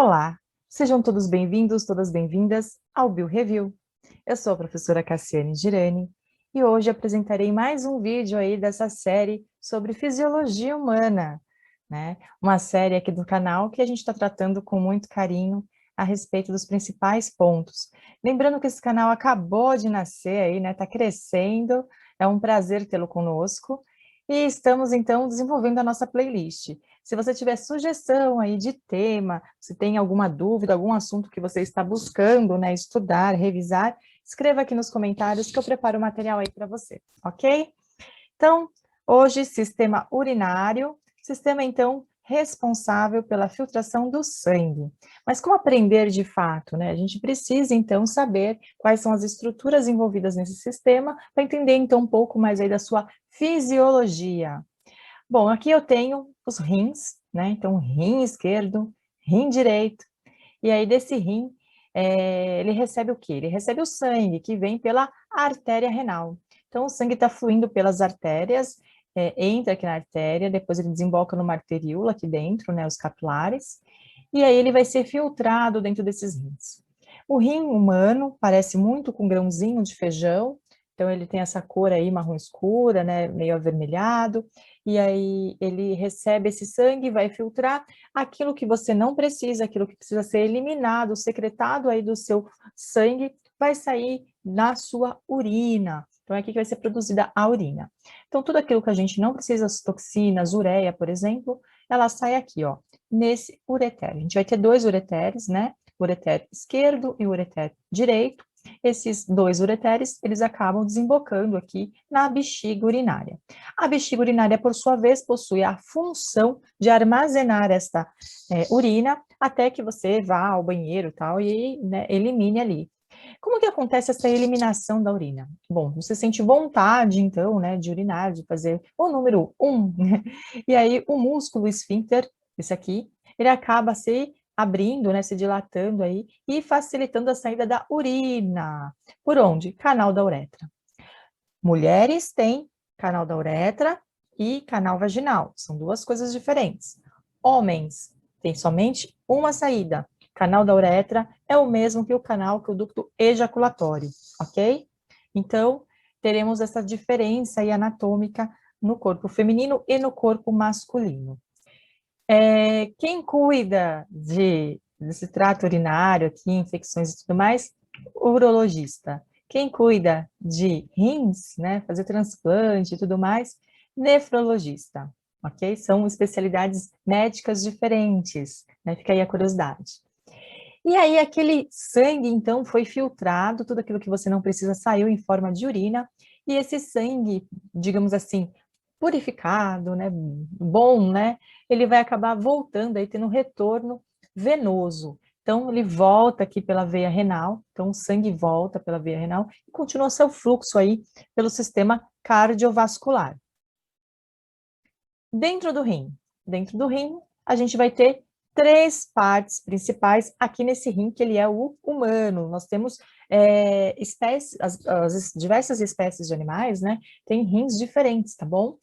Olá, sejam todos bem-vindos, todas bem-vindas ao BioReview. Eu sou a professora Cassiane Girani e hoje apresentarei mais um vídeo aí dessa série sobre fisiologia humana, né? Uma série aqui do canal que a gente está tratando com muito carinho a respeito dos principais pontos. Lembrando que esse canal acabou de nascer aí, né? Está crescendo, é um prazer tê-lo conosco. E estamos, então, desenvolvendo a nossa playlist. Se você tiver sugestão aí de tema, se tem alguma dúvida, algum assunto que você está buscando, né, estudar, revisar, escreva aqui nos comentários que eu preparo o material aí para você, ok? Então, hoje, sistema urinário, sistema, então, responsável pela filtração do sangue. Mas como aprender de fato, né? A gente precisa, então, saber quais são as estruturas envolvidas nesse sistema, para entender, então, um pouco mais aí da sua fisiologia. Bom, aqui eu tenho os rins, né? Então, rim esquerdo, rim direito, e aí desse rim, ele recebe o quê? Ele recebe o sangue, que vem pela artéria renal. Então, o sangue está fluindo pelas artérias, entra aqui na artéria, depois ele desemboca numa arteríola aqui dentro, né, os capilares, e aí ele vai ser filtrado dentro desses rins. O rim humano parece muito com um grãozinho de feijão, então ele tem essa cor aí marrom escura, né, meio avermelhado, e aí ele recebe esse sangue, vai filtrar aquilo que você não precisa, aquilo que precisa ser eliminado, secretado aí do seu sangue, vai sair na sua urina. Então, é aqui que vai ser produzida a urina. Então, tudo aquilo que a gente não precisa, as toxinas, ureia, por exemplo, ela sai aqui, ó, nesse ureter. A gente vai ter dois ureteres, né? O ureter esquerdo e o ureter direito. Esses dois ureteres, eles acabam desembocando aqui na bexiga urinária. A bexiga urinária, por sua vez, possui a função de armazenar esta urina até que você vá ao banheiro e tal, e né, elimine ali. Como que acontece essa eliminação da urina? Bom, você sente vontade, então, né, de urinar, de fazer o número 1, né? E aí o músculo esfíncter, esse aqui, ele acaba se abrindo, né, se dilatando aí e facilitando a saída da urina. Por onde? Canal da uretra. Mulheres têm canal da uretra e canal vaginal, são duas coisas diferentes. Homens têm somente uma saída. Canal da uretra é o mesmo que o canal, que o ducto ejaculatório, ok? Então, teremos essa diferença aí anatômica no corpo feminino e no corpo masculino. Quem cuida desse trato urinário aqui, infecções e tudo mais? O urologista. Quem cuida de rins, né, fazer transplante e tudo mais? Nefrologista, ok? São especialidades médicas diferentes, né? Fica aí a curiosidade. E aí aquele sangue, então, foi filtrado, tudo aquilo que você não precisa saiu em forma de urina, e esse sangue, digamos assim, purificado, né, bom, né, ele vai acabar voltando aí, tendo um retorno venoso. Então, ele volta aqui pela veia renal, então o sangue volta pela veia renal e continua seu fluxo aí pelo sistema cardiovascular. Dentro do rim, a gente vai ter três partes principais aqui nesse rim, que ele é o humano. Nós temos espécies, as diversas espécies de animais, né, tem rins diferentes, tá bom?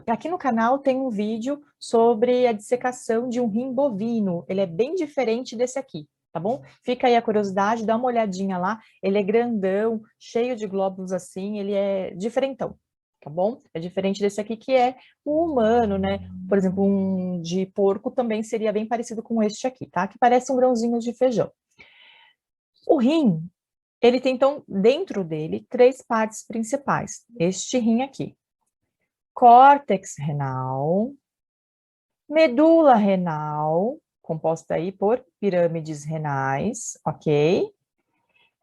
Aqui no canal tem um vídeo sobre a dissecação de um rim bovino, ele é bem diferente desse aqui, tá bom? Fica aí a curiosidade, dá uma olhadinha lá, ele é grandão, cheio de glóbulos assim, ele é diferentão, tá bom? É diferente desse aqui que é o humano, né? Por exemplo, um de porco também seria bem parecido com este aqui, tá? Que parece um grãozinho de feijão. O rim, ele tem, então, dentro dele, três partes principais. Este rim aqui. Córtex renal, medula renal, composta aí por pirâmides renais, ok?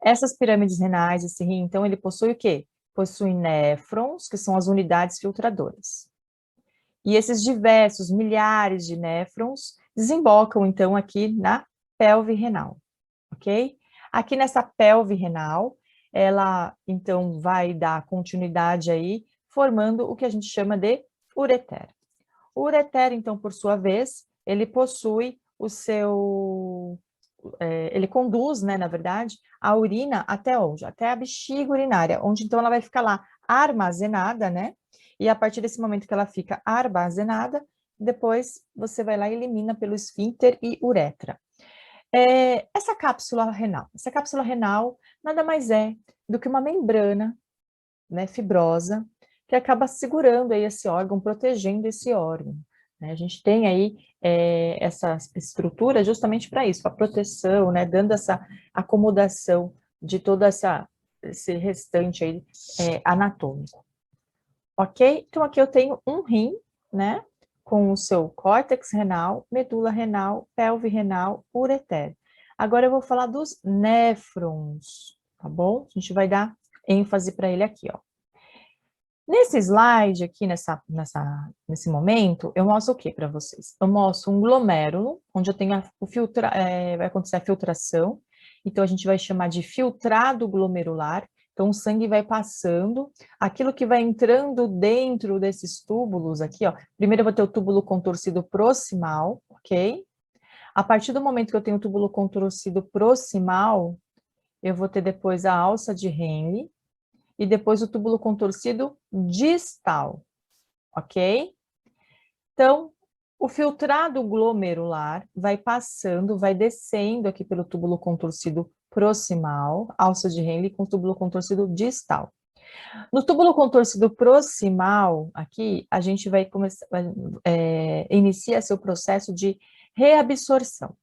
Essas pirâmides renais, esse rim, então, ele possui o quê? Possui néfrons, que são as unidades filtradoras. E esses diversos milhares de néfrons desembocam, então, aqui na pelve renal, ok? Aqui nessa pelve renal, ela, então, vai dar continuidade aí, formando o que a gente chama de ureter. O ureter, então, por sua vez, ele possui o seu... ele conduz, né, na verdade, a urina até onde? Até a bexiga urinária, onde, então, ela vai ficar lá armazenada, né? E a partir desse momento que ela fica armazenada, depois você vai lá e elimina pelo esfíncter e uretra. Essa cápsula renal nada mais é do que uma membrana, né, fibrosa, que acaba segurando aí esse órgão, protegendo esse órgão, né? A gente tem aí essa estrutura justamente para isso, para proteção, né, dando essa acomodação de todo esse restante aí anatômico. Ok? Então aqui eu tenho um rim, né, com o seu córtex renal, medula renal, pelve renal, ureter. Agora eu vou falar dos néfrons, tá bom? A gente vai dar ênfase para ele aqui, ó. Nesse slide aqui, nesse momento, eu mostro o que para vocês? Eu mostro um glomérulo, onde eu tenho vai acontecer a filtração, então a gente vai chamar de filtrado glomerular, então o sangue vai passando, aquilo que vai entrando dentro desses túbulos aqui, ó, primeiro eu vou ter o túbulo contorcido proximal, ok? A partir do momento que eu tenho o túbulo contorcido proximal, eu vou ter depois a alça de Henle, e depois o túbulo contorcido distal, ok? Então, o filtrado glomerular vai passando, vai descendo aqui pelo túbulo contorcido proximal, alça de Henle com túbulo contorcido distal. No túbulo contorcido proximal, aqui, a gente vai começar, inicia seu processo de reabsorção.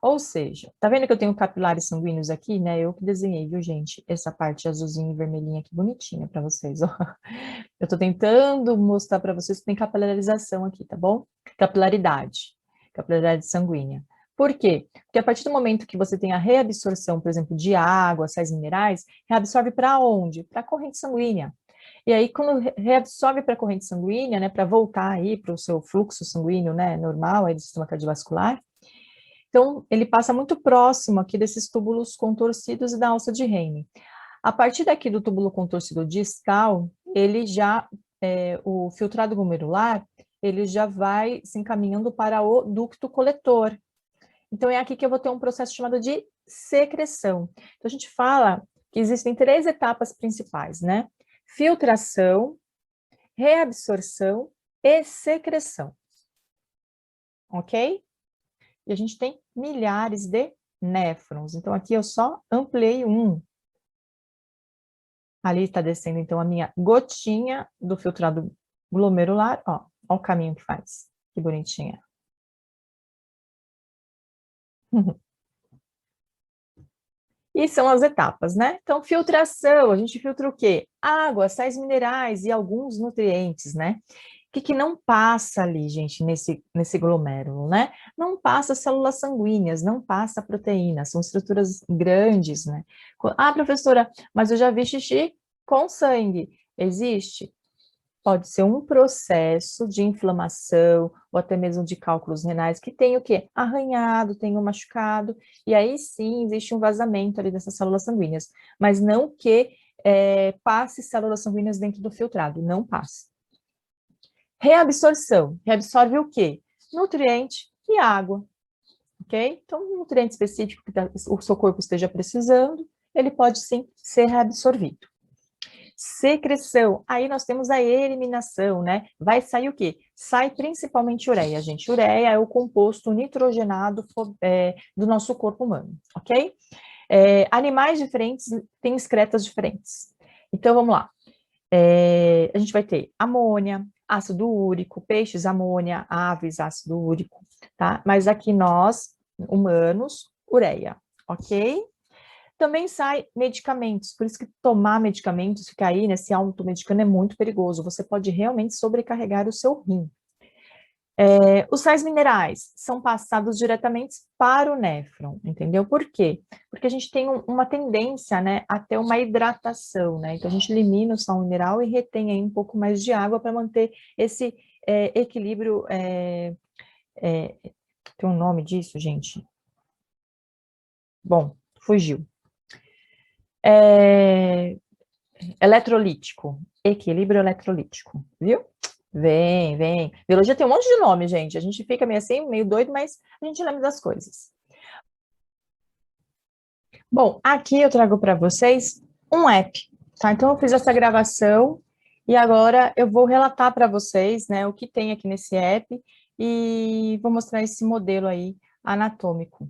Ou seja, tá vendo que eu tenho capilares sanguíneos aqui, né? Eu que desenhei, viu, gente? Essa parte azulzinha e vermelhinha aqui, bonitinha para vocês, ó. Eu tô tentando mostrar para vocês que tem capilarização aqui, tá bom? Capilaridade sanguínea. Por quê? Porque a partir do momento que você tem a reabsorção, por exemplo, de água, sais minerais, reabsorve para onde? Para a corrente sanguínea. E aí, quando reabsorve para a corrente sanguínea, né, para voltar aí para o seu fluxo sanguíneo, né, normal, aí do sistema cardiovascular, então, ele passa muito próximo aqui desses túbulos contorcidos e da alça de Henle. A partir daqui do túbulo contorcido distal, ele já, o filtrado glomerular, ele já vai se encaminhando para o ducto coletor. Então, é aqui que eu vou ter um processo chamado de secreção. Então, a gente fala que existem 3 etapas principais, né? Filtração, reabsorção e secreção. Ok? E a gente tem milhares de néfrons. Então, aqui eu só ampliei um. Ali está descendo, então, a minha gotinha do filtrado glomerular. Ó o caminho que faz. Que bonitinha. E são as etapas, né? Então, filtração, a gente filtra o quê? Água, sais minerais e alguns nutrientes, né? O que não passa ali, gente, nesse glomérulo, né? Não passa células sanguíneas, não passa proteína, são estruturas grandes, né? Ah, professora, mas eu já vi xixi com sangue. Existe? Pode ser um processo de inflamação, ou até mesmo de cálculos renais, que tem o quê? Arranhado, tem um machucado, e aí sim existe um vazamento ali dessas células sanguíneas, mas não que passe células sanguíneas dentro do filtrado, não passa. Reabsorção. Reabsorve o quê? Nutriente e água. Ok? Então, um nutriente específico que o seu corpo esteja precisando, ele pode sim ser reabsorvido. Secreção. Aí nós temos a eliminação, né? Vai sair o quê? Sai principalmente ureia, gente. Ureia é o composto nitrogenado do nosso corpo humano, ok? Animais diferentes têm excretas diferentes. Então, vamos lá. A gente vai ter amônia, ácido úrico, peixes, amônia, aves, ácido úrico, tá? Mas aqui nós, humanos, ureia, ok? Também sai medicamentos, por isso que tomar medicamentos, ficar aí, né, se automedicando é muito perigoso, você pode realmente sobrecarregar o seu rim. Os sais minerais são passados diretamente para o néfron, entendeu? Por quê? Porque a gente tem uma tendência, né, a ter uma hidratação, né? Então, a gente elimina o sal mineral e retém aí um pouco mais de água para manter esse equilíbrio. Tem um nome disso, gente? Bom, fugiu. Eletrolítico, equilíbrio eletrolítico, viu? Vem. Biologia tem um monte de nome, gente. A gente fica meio assim, meio doido, mas a gente lembra das coisas. Bom, aqui eu trago para vocês um app, tá? Então, eu fiz essa gravação e agora eu vou relatar para vocês, né, o que tem aqui nesse app e vou mostrar esse modelo aí anatômico.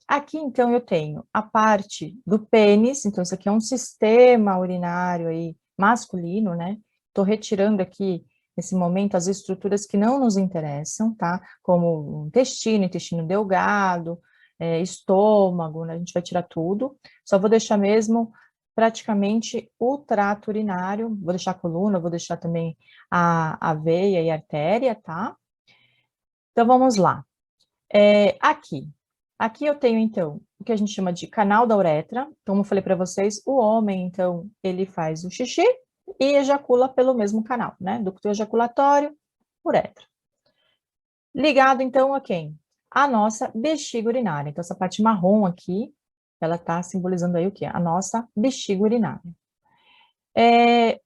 Aqui, então, eu tenho a parte do pênis, então isso aqui é um sistema urinário aí masculino, né? Estou retirando aqui, nesse momento, as estruturas que não nos interessam, tá? Como o intestino delgado, estômago, né? A gente vai tirar tudo. Só vou deixar mesmo praticamente o trato urinário, vou deixar a coluna, vou deixar também a veia e a artéria, tá? Então, vamos lá. Aqui eu tenho, então, o que a gente chama de canal da uretra. Então, como eu falei para vocês, o homem, então, ele faz o xixi e ejacula pelo mesmo canal, né? Ducto ejaculatório, uretra. Ligado, então, a quem? A nossa bexiga urinária. Então, essa parte marrom aqui, ela está simbolizando aí o quê? A nossa bexiga urinária.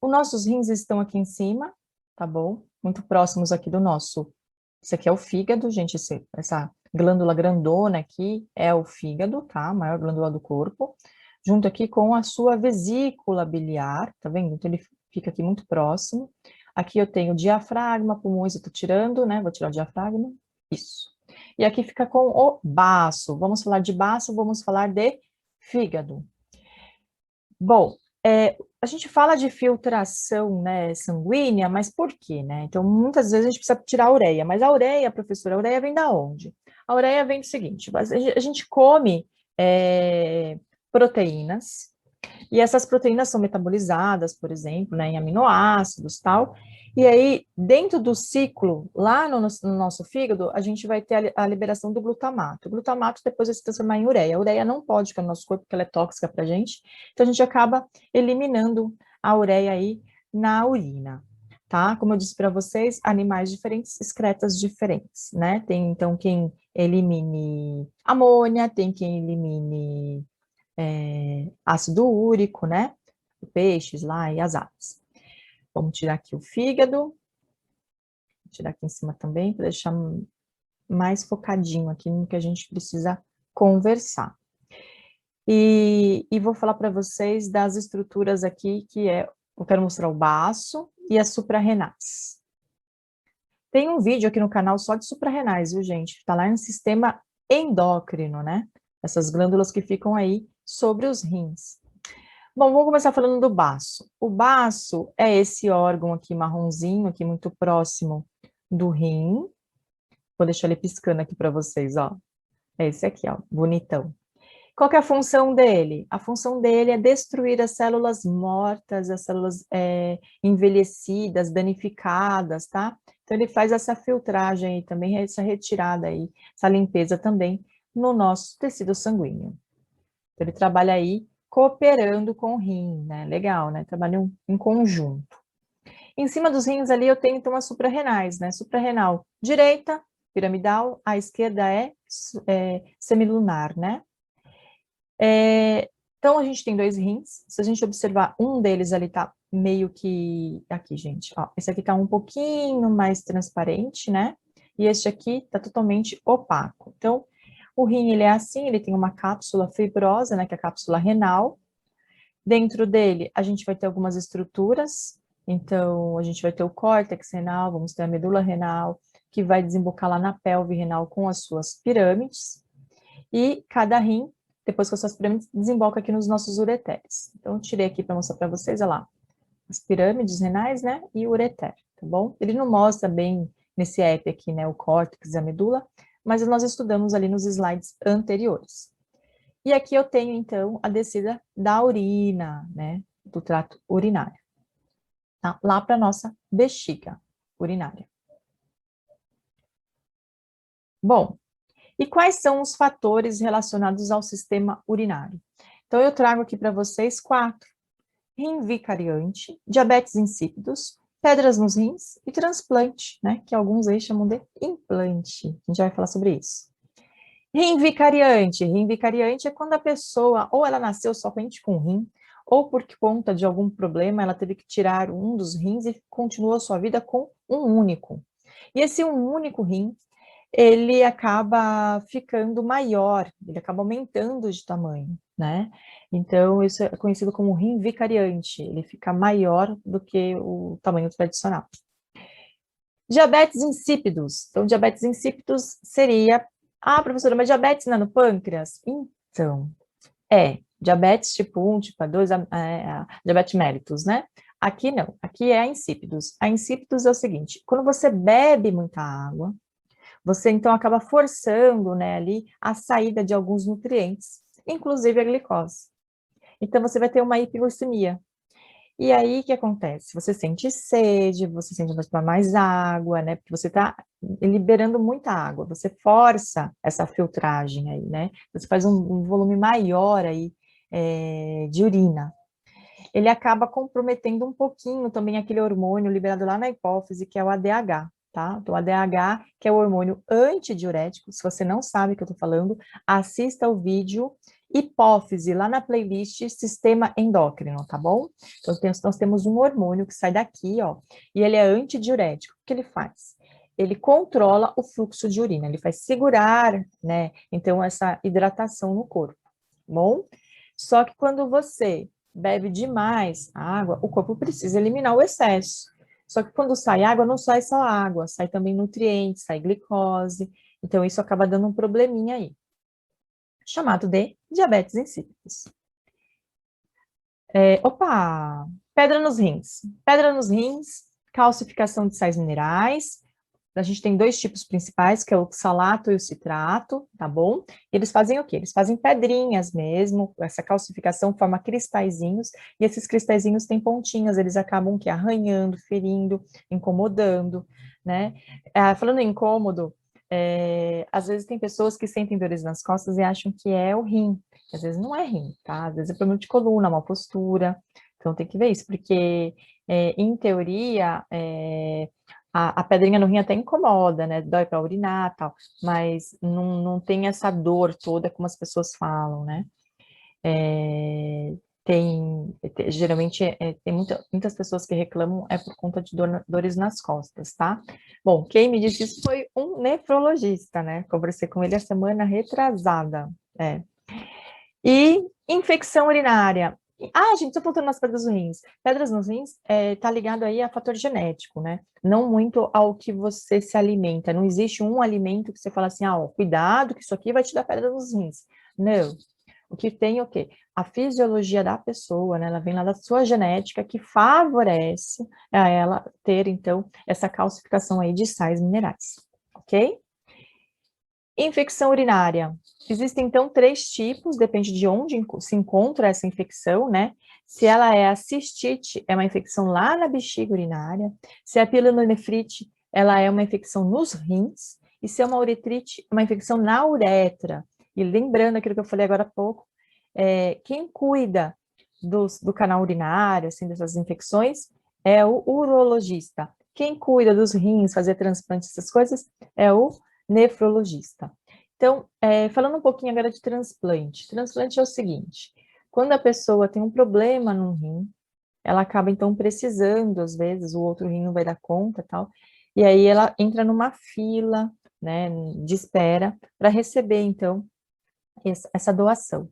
Os nossos rins estão aqui em cima, tá bom? Muito próximos aqui do nosso. Isso aqui é o fígado, gente, essa glândula grandona aqui é o fígado, tá? A maior glândula do corpo, junto aqui com a sua vesícula biliar, tá vendo? Então, ele fica aqui muito próximo. Aqui eu tenho diafragma, pulmões, eu tô tirando, né? Vou tirar o diafragma, isso. E aqui fica com o baço. Vamos falar de baço, vamos falar de fígado. Bom, a gente fala de filtração, né, sanguínea, mas por quê, né? Então, muitas vezes a gente precisa tirar a ureia, mas a ureia, professora, a ureia vem da onde? A ureia vem do seguinte, a gente come proteínas, e essas proteínas são metabolizadas, por exemplo, né, em aminoácidos, tal, e aí, dentro do ciclo, lá no nosso fígado, a gente vai ter a liberação do glutamato. O glutamato depois vai se transformar em ureia. A ureia não pode ficar no nosso corpo, porque ela é tóxica para a gente, então a gente acaba eliminando a ureia aí na urina, tá? Como eu disse para vocês, animais diferentes, excretas diferentes, né? Tem, então, quem elimine amônia, tem quem elimine ácido úrico, né? Peixes lá e as aves. Vamos tirar aqui o fígado, vou tirar aqui em cima também, para deixar mais focadinho aqui no que a gente precisa conversar. E vou falar para vocês das estruturas aqui, eu quero mostrar o baço e as suprarrenais. Tem um vídeo aqui no canal só de suprarrenais, viu, gente? Está lá no sistema endócrino, né? Essas glândulas que ficam aí sobre os rins. Bom, vamos começar falando do baço. O baço é esse órgão aqui marronzinho, aqui muito próximo do rim. Vou deixar ele piscando aqui para vocês, ó. É esse aqui, ó, bonitão. Qual que é a função dele? A função dele é destruir as células mortas, as células envelhecidas, danificadas, tá? Então, ele faz essa filtragem aí também, essa retirada aí, essa limpeza também no nosso tecido sanguíneo. Então, ele trabalha aí cooperando com o rim, né? Legal, né? Trabalham em conjunto. Em cima dos rins ali eu tenho, então, as suprarrenais, né? Suprarrenal direita, piramidal, a esquerda é semilunar, né? Então, a gente tem dois rins. Se a gente observar, um deles ali tá meio que... Aqui, gente, ó. Esse aqui tá um pouquinho mais transparente, né? E este aqui tá totalmente opaco. Então, o rim, ele é assim, ele tem uma cápsula fibrosa, né? Que é a cápsula renal. Dentro dele, a gente vai ter algumas estruturas. Então, a gente vai ter o córtex renal, vamos ter a medula renal, que vai desembocar lá na pelve renal com as suas pirâmides. E cada rim, depois com as suas pirâmides, desemboca aqui nos nossos ureteres. Então, eu tirei aqui para mostrar para vocês, olha lá, as pirâmides renais, né, e o ureter, tá bom? Ele não mostra bem nesse app aqui, né, o córtex e a medula, mas nós estudamos ali nos slides anteriores. E aqui eu tenho, então, a descida da urina, né, do trato urinário, tá? Lá para a nossa bexiga urinária. Bom, e quais são os fatores relacionados ao sistema urinário? Então, eu trago aqui para vocês 4. Rim vicariante, diabetes insípidos, pedras nos rins e transplante, né? Que alguns aí chamam de implante. A gente vai falar sobre isso. Rim vicariante. Rim vicariante é quando a pessoa, ou ela nasceu somente com rim, ou por conta de algum problema, ela teve que tirar um dos rins e continuou a sua vida com um único. E esse um único rim, ele acaba ficando maior, ele acaba aumentando de tamanho, né? Então, isso é conhecido como rim vicariante, ele fica maior do que o tamanho tradicional. Diabetes insípidos. Então, diabetes insípidos seria, professora, mas diabetes não é no pâncreas? Então, diabetes tipo 1, tipo 2, diabetes mellitus, né? Aqui não, aqui é a insípidos. A insípidos é o seguinte, quando você bebe muita água, você então acaba forçando, né, ali a saída de alguns nutrientes, inclusive a glicose. Então você vai ter uma hipoglicemia. E aí o que acontece? Você sente sede, você sente mais água, né? Porque você está liberando muita água, você força essa filtragem aí, né? Você faz um volume maior aí de urina. Ele acaba comprometendo um pouquinho também aquele hormônio liberado lá na hipófise, que é o ADH, tá? Então, o ADH, que é o hormônio antidiurético, se você não sabe o que eu tô falando, assista o vídeo hipófise, lá na playlist Sistema Endócrino, tá bom? Então, nós temos um hormônio que sai daqui, ó, e ele é antidiurético. O que ele faz? Ele controla o fluxo de urina, ele faz segurar, né, então, essa hidratação no corpo, tá bom? Só que quando você bebe demais água, o corpo precisa eliminar o excesso. Só que quando sai água, não sai só água, sai também nutrientes, sai glicose. Então, isso acaba dando um probleminha aí, chamado de diabetes insípidos. Pedra nos rins. Pedra nos rins, calcificação de sais minerais. A gente tem dois tipos principais, que é o oxalato e o citrato, tá bom? Eles fazem o quê? Eles fazem pedrinhas mesmo, essa calcificação forma cristalzinhos, e esses cristalzinhos têm pontinhas, eles acabam que arranhando, ferindo, incomodando, né? Falando em incômodo, às vezes tem pessoas que sentem dores nas costas e acham que é o rim, às vezes não é rim, tá? Às vezes é problema de coluna, má postura, então tem que ver isso, porque em teoria, a pedrinha no rim até incomoda, né? Dói para urinar e tal, mas não tem essa dor toda como as pessoas falam, né? Geralmente tem muitas pessoas que reclamam por conta de dores nas costas, tá? Bom, quem me disse isso foi um nefrologista, né? Conversei com ele a semana retrasada. E infecção urinária. Gente, estou faltando nas pedras nos rins. Pedras nos rins tá ligado aí a fator genético, né? Não muito ao que você se alimenta. Não existe um alimento que você fala assim, cuidado que isso aqui vai te dar pedra nos rins. Não. O que tem é o quê? A fisiologia da pessoa, né? Ela vem lá da sua genética que favorece a ela ter, então, essa calcificação aí de sais minerais, ok? Infecção urinária. Existem, então, três tipos, depende de onde se encontra essa infecção, né? Se ela é a cistite, é uma infecção lá na bexiga urinária. Se é a pielonefrite, ela é uma infecção nos rins. E se é uma uretrite, é uma infecção na uretra. E lembrando aquilo que eu falei agora há pouco, quem cuida do canal urinário, assim, dessas infecções, é o urologista. Quem cuida dos rins, fazer transplante, essas coisas, é o nefrologista. Então, falando um pouquinho agora de transplante. Transplante é o seguinte, quando a pessoa tem um problema no rim, ela acaba, então, precisando, às vezes, o outro rim não vai dar conta, tal, e aí ela entra numa fila, né, de espera, para receber, então, essa doação.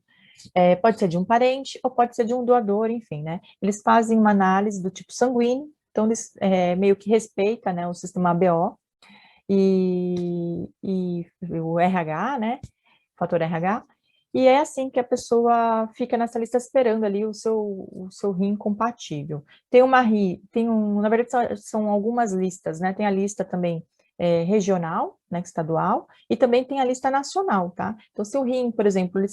Pode ser de um parente ou pode ser de um doador, enfim, né? Eles fazem uma análise do tipo sanguíneo, então eles meio que respeitam, né, o sistema ABO e o RH, né, fator RH, e é assim que a pessoa fica nessa lista esperando ali o seu rim compatível. Na verdade são algumas listas, né, tem a lista também regional, né, estadual, e também tem a lista nacional, tá? Então, se o rim, por exemplo, ele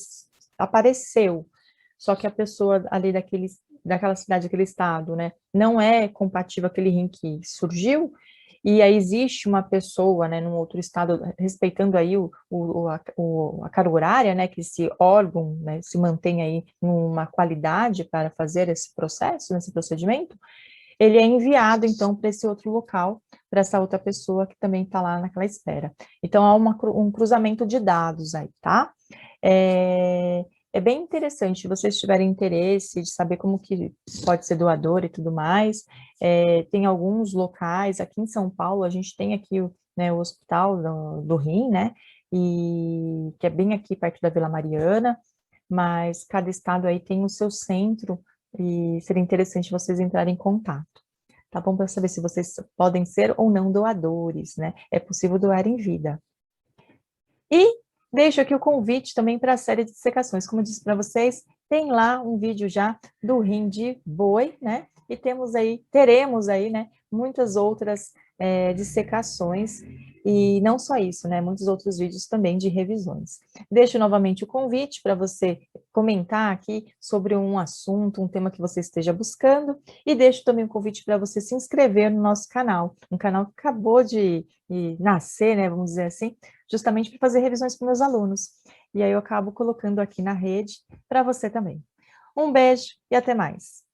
apareceu, só que a pessoa ali daquela cidade, daquele estado, né, não é compatível aquele rim que surgiu, e aí existe uma pessoa, né, num outro estado, respeitando aí a carga horária, né, que esse órgão, né, se mantém aí numa qualidade para fazer esse processo, esse procedimento, ele é enviado, então, para esse outro local, para essa outra pessoa que também está lá naquela espera. Então, há um cruzamento de dados aí, tá? É bem interessante, se vocês tiverem interesse de saber como que pode ser doador e tudo mais, tem alguns locais, aqui em São Paulo, a gente tem aqui né, o Hospital do Rim, né, e que é bem aqui perto da Vila Mariana, mas cada estado aí tem o seu centro, e seria interessante vocês entrarem em contato, tá bom? Para saber se vocês podem ser ou não doadores, né? É possível doar em vida. E deixo aqui o convite também para a série de dissecações. Como eu disse para vocês, tem lá um vídeo já do rim de boi, né? E teremos aí, né, muitas outras dissecações, e não só isso, né? Muitos outros vídeos também de revisões. Deixo novamente o convite para você comentar aqui sobre um assunto, um tema que você esteja buscando, e deixo também o convite para você se inscrever no nosso canal, um canal que acabou de nascer, né? Vamos dizer assim, justamente para fazer revisões para meus alunos. E aí eu acabo colocando aqui na rede para você também. Um beijo e até mais.